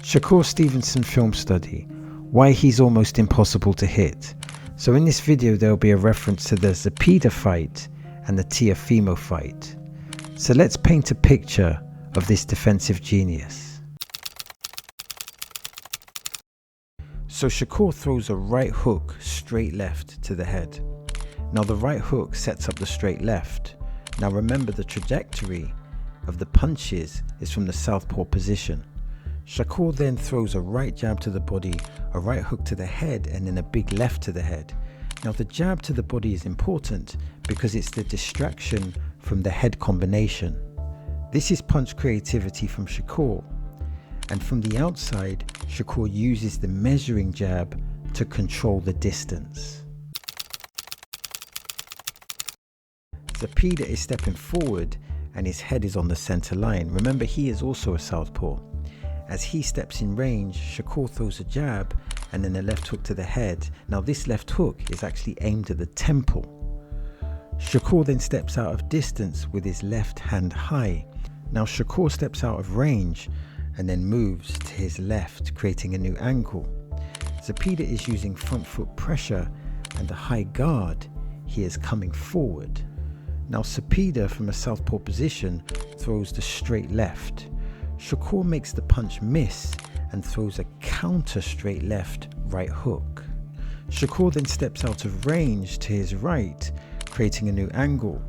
Shakur Stevenson film study, why he's almost impossible to hit. So in this video there will be a reference to the Zapeda fight and the Teofimo fight. So let's paint a picture of this defensive genius. So Shakur throws a right hook straight left to the head. Now the right hook sets up the straight left. Now remember, the trajectory of the punches is from the southpaw position. Shakur then throws a right jab to the body, a right hook to the head, and then a big left to the head. Now the jab to the body is important because it's the distraction from the head combination. This is punch creativity from Shakur. And from the outside, Shakur uses the measuring jab to control the distance. Zapeda is stepping forward and his head is on the center line. Remember, he is also a southpaw. As he steps in range, Shakur throws a jab and then a left hook to the head. Now this left hook is actually aimed at the temple. Shakur then steps out of distance with his left hand high. Now Shakur steps out of range and then moves to his left, creating a new angle. Zapeda is using front foot pressure and a high guard. He is coming forward. Now Zapeda from a southpaw position throws the straight left. Shakur makes the punch miss and throws a counter straight left right hook. Shakur then steps out of range to his right, creating a new angle.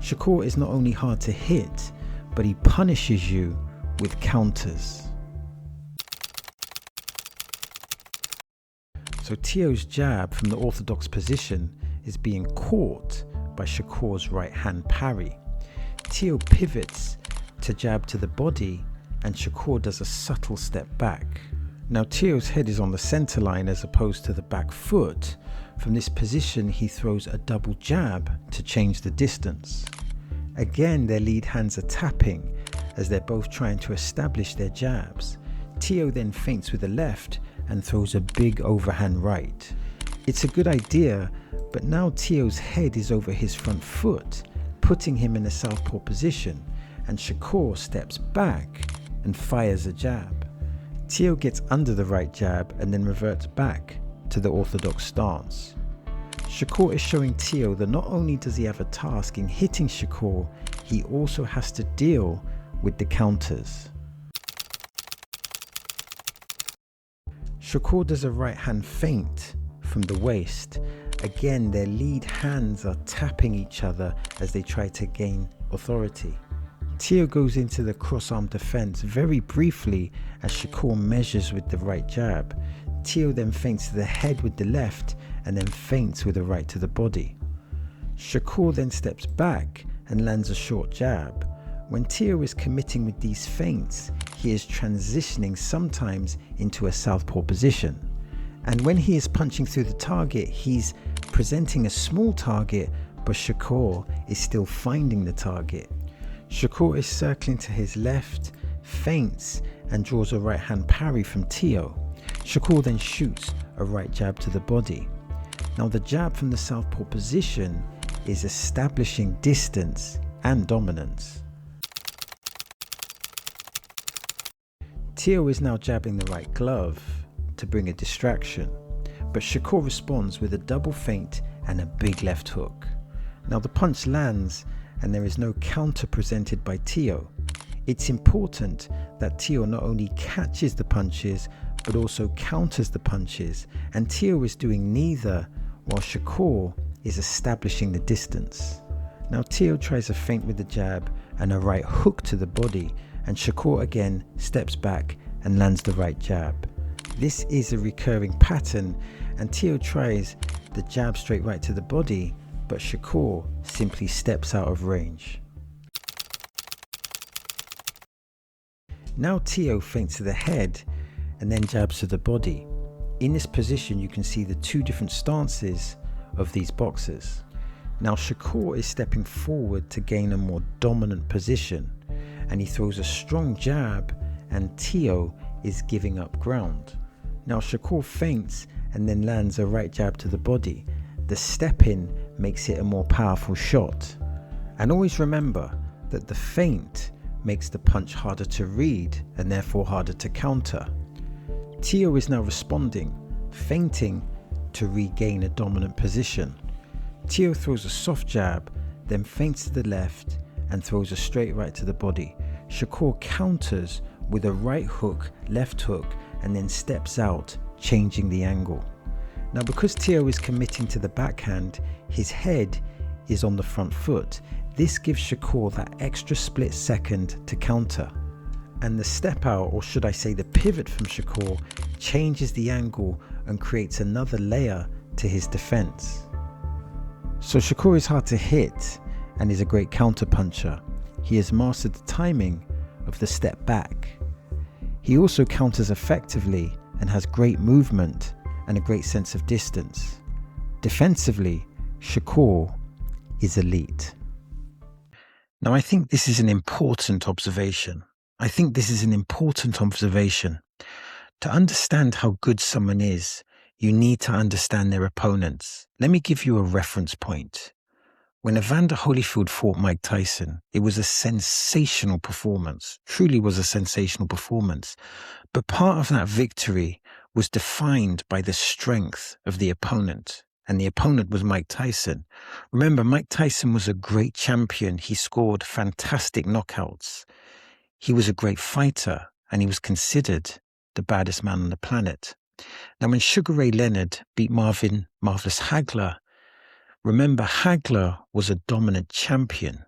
Shakur is not only hard to hit, but he punishes you with counters. So Teo's jab from the orthodox position is being caught by Shakur's right hand parry. Teo pivots to jab to the body and Shakur does a subtle step back. Now Teo's head is on the center line as opposed to the back foot. From this position he throws a double jab to change the distance. Again, their lead hands are tapping as they're both trying to establish their jabs. Teo then feints with a left and throws a big overhand right. It's a good idea, but now Teo's head is over his front foot, putting him in a southpaw position, and Shakur steps back and fires a jab. Teo gets under the right jab and then reverts back to the orthodox stance. Shakur is showing Teo that not only does he have a task in hitting Shakur, he also has to deal with the counters. Shakur does a right hand feint from the waist. Again, their lead hands are tapping each other as they try to gain authority. Teo goes into the cross-arm defense very briefly as Shakur measures with the right jab. Teo then feints to the head with the left and then feints with the right to the body. Shakur then steps back and lands a short jab. When Teo is committing with these feints, he is transitioning sometimes into a southpaw position. And when he is punching through the target, he's presenting a small target, but Shakur is still finding the target. Shakur is circling to his left, feints, and draws a right hand parry from Teo. Shakur then shoots a right jab to the body. Now the jab from the southpaw position is establishing distance and dominance. Teo is now jabbing the right glove to bring a distraction, but Shakur responds with a double feint and a big left hook. Now the punch lands and there is no counter presented by Teo. It's important that Teo not only catches the punches but also counters the punches, and Teo is doing neither while Shakur is establishing the distance. Now Teo tries a feint with the jab and a right hook to the body, and Shakur again steps back and lands the right jab. This is a recurring pattern, and Teo tries the jab straight right to the body, but Shakur simply steps out of range. Now Teo feints to the head and then jabs to the body. In this position you can see the two different stances of these boxers. Now Shakur is stepping forward to gain a more dominant position, and he throws a strong jab and Teo is giving up ground. Now Shakur feints and then lands a right jab to the body. The step in makes it a more powerful shot. And always remember that the feint makes the punch harder to read and therefore harder to counter. Teo is now responding, feinting to regain a dominant position. Teo throws a soft jab, then feints to the left and throws a straight right to the body. Shakur counters with a right hook, left hook, and then steps out, changing the angle. Now, because Teo is committing to the backhand, his head is on the front foot. This gives Shakur that extra split second to counter. And the step out, or should I say the pivot from Shakur, changes the angle and creates another layer to his defense. So Shakur is hard to hit and is a great counter puncher. He has mastered the timing of the step back. He also counters effectively and has great movement and a great sense of distance. Defensively, Shakur is elite. Now, I think this is an important observation. To understand how good someone is, you need to understand their opponents. Let me give you a reference point. When Evander Holyfield fought Mike Tyson, it was a sensational performance, truly was a sensational performance. But part of that victory was defined by the strength of the opponent, and the opponent was Mike Tyson. Remember, Mike Tyson was a great champion. He scored fantastic knockouts. He was a great fighter, and he was considered the baddest man on the planet. Now, when Sugar Ray Leonard beat Marvin Marvelous Hagler, remember, Hagler was a dominant champion.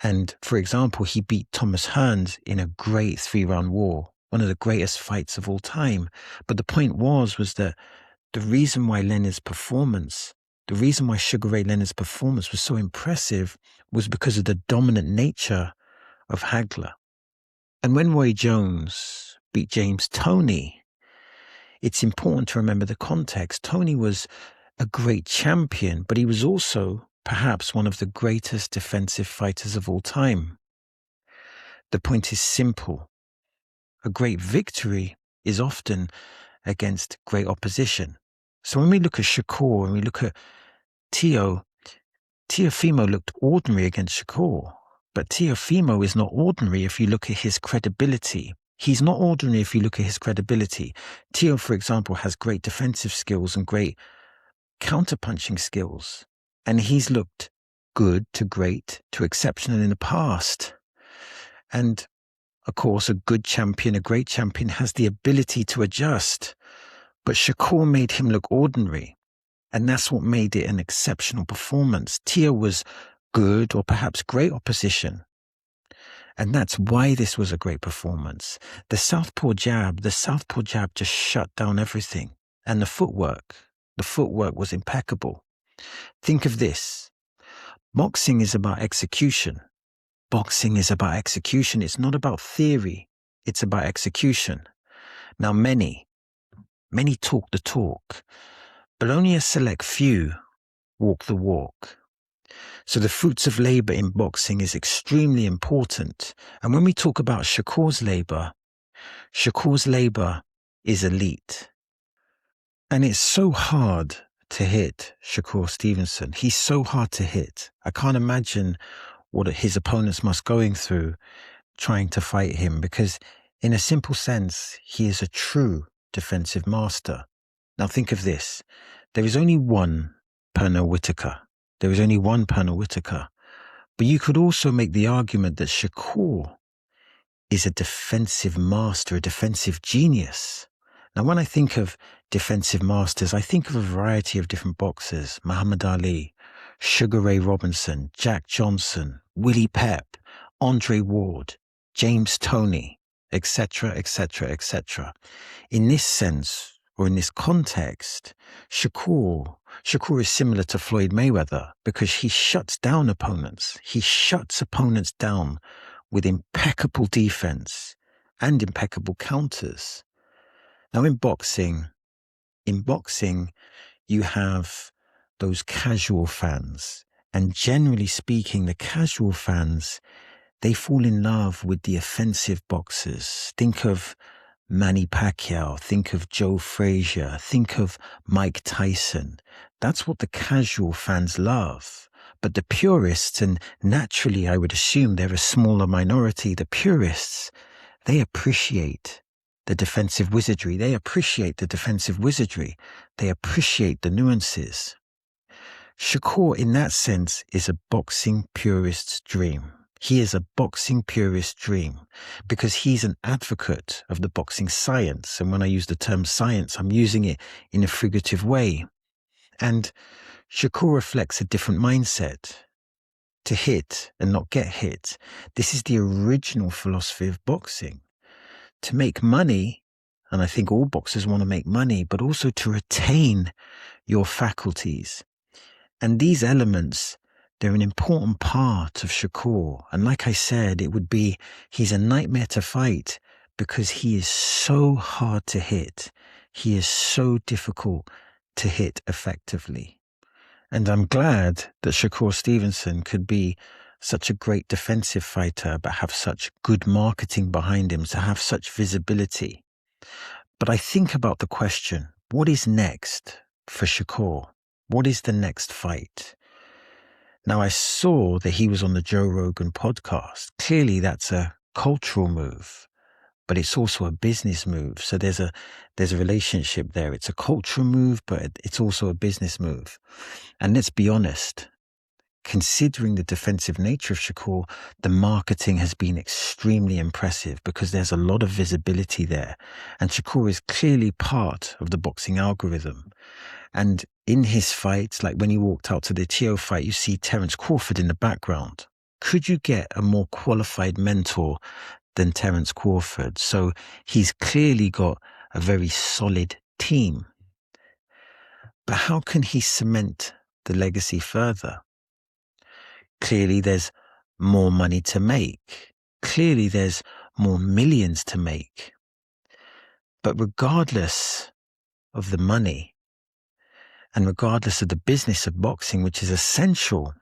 And, for example, he beat Thomas Hearns in a great 3-round war, one of the greatest fights of all time. But the point was that the reason why Sugar Ray Leonard's performance was so impressive was because of the dominant nature of Hagler. And when Roy Jones beat James Toney, it's important to remember the context. Toney was a great champion, but he was also perhaps one of the greatest defensive fighters of all time. The point is simple. A great victory is often against great opposition. So when we look at Shakur and we look at Teofimo looked ordinary against Shakur, but Teofimo is not ordinary if you look at his credibility. He's not ordinary if you look at his credibility. Teo, for example, has great defensive skills and great counterpunching skills, and he's looked good to great to exceptional in the past. And of course, a good champion, a great champion, has the ability to adjust, but Shakur made him look ordinary, and that's what made it an exceptional performance. Teo was good or perhaps great opposition, and that's why this was a great performance. The southpaw jab just shut down everything, and the footwork was impeccable. Think of this. Boxing is about execution. It's not about theory. It's about execution. Now, many talk the talk, but only a select few walk the walk. So the fruits of labor in boxing is extremely important. And when we talk about Shakur's labor is elite. And it's so hard to hit Shakur Stevenson. He's so hard to hit. I can't imagine what his opponents must going through trying to fight him, because in a simple sense, he is a true defensive master. Now think of this. There is only one Pernell Whitaker. But you could also make the argument that Shakur is a defensive master, a defensive genius. Now, when I think of defensive masters, I think of a variety of different boxers: Muhammad Ali, Sugar Ray Robinson, Jack Johnson, Willie Pep, Andre Ward, James Toney, etc., etc., etc. In this sense, or in this context, Shakur is similar to Floyd Mayweather because he shuts down opponents. He shuts opponents down with impeccable defense and impeccable counters. Now, in boxing, you have those casual fans. And generally speaking, the casual fans, they fall in love with the offensive boxers. Think of Manny Pacquiao, think of Joe Frazier, think of Mike Tyson. That's what the casual fans love. But the purists, and naturally I would assume they're a smaller minority, the purists, they appreciate the defensive wizardry. They appreciate the defensive wizardry. They appreciate the nuances. Shakur, in that sense, is a boxing purist's dream. He is a boxing purist's dream because he's an advocate of the boxing science. And when I use the term science, I'm using it in a figurative way. And Shakur reflects a different mindset. To hit and not get hit. This is the original philosophy of boxing. To make money, and I think all boxers want to make money, but also to retain your faculties. And these elements, they're an important part of Shakur. And like I said, he's a nightmare to fight because he is so hard to hit. He is so difficult to hit effectively. And I'm glad that Shakur Stevenson could be such a great defensive fighter, but have such good marketing behind him, to have such visibility. But I think about the question, what is next for Shakur? What is the next fight? Now, I saw that he was on the Joe Rogan podcast. Clearly, that's a cultural move, but it's also a business move. So there's a relationship there. It's a cultural move, but it's also a business move. And let's be honest, considering the defensive nature of Shakur, the marketing has been extremely impressive because there's a lot of visibility there. And Shakur is clearly part of the boxing algorithm. And in his fights, like when he walked out to the Teo fight, you see Terence Crawford in the background. Could you get a more qualified mentor than Terence Crawford? So he's clearly got a very solid team. But how can he cement the legacy further? Clearly there's more money to make. Clearly there's more millions to make. But regardless of the money, and regardless of the business of boxing, which is essential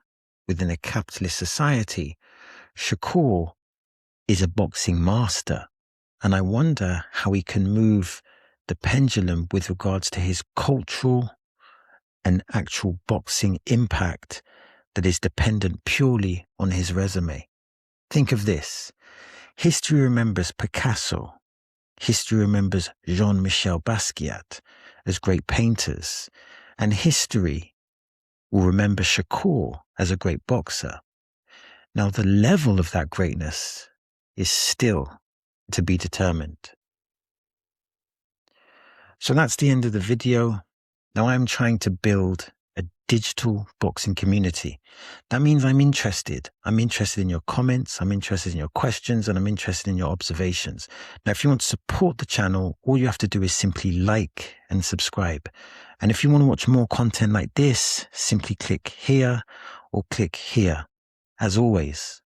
within a capitalist society, Shakur is a boxing master. And I wonder how he can move the pendulum with regards to his cultural and actual boxing impact that is dependent purely on his resume. Think of this. History remembers Picasso. History remembers Jean-Michel Basquiat as great painters. And history will remember Shakur as a great boxer. Now, the level of that greatness is still to be determined. So that's the end of the video. Now I'm trying to build a digital boxing community. That means I'm interested. I'm interested in your comments, I'm interested in your questions, and I'm interested in your observations. Now, if you want to support the channel, all you have to do is simply like and subscribe. And if you want to watch more content like this, simply click here or click here. As always,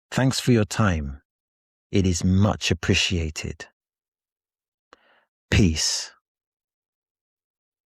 thanks for your time. It is much appreciated. Peace.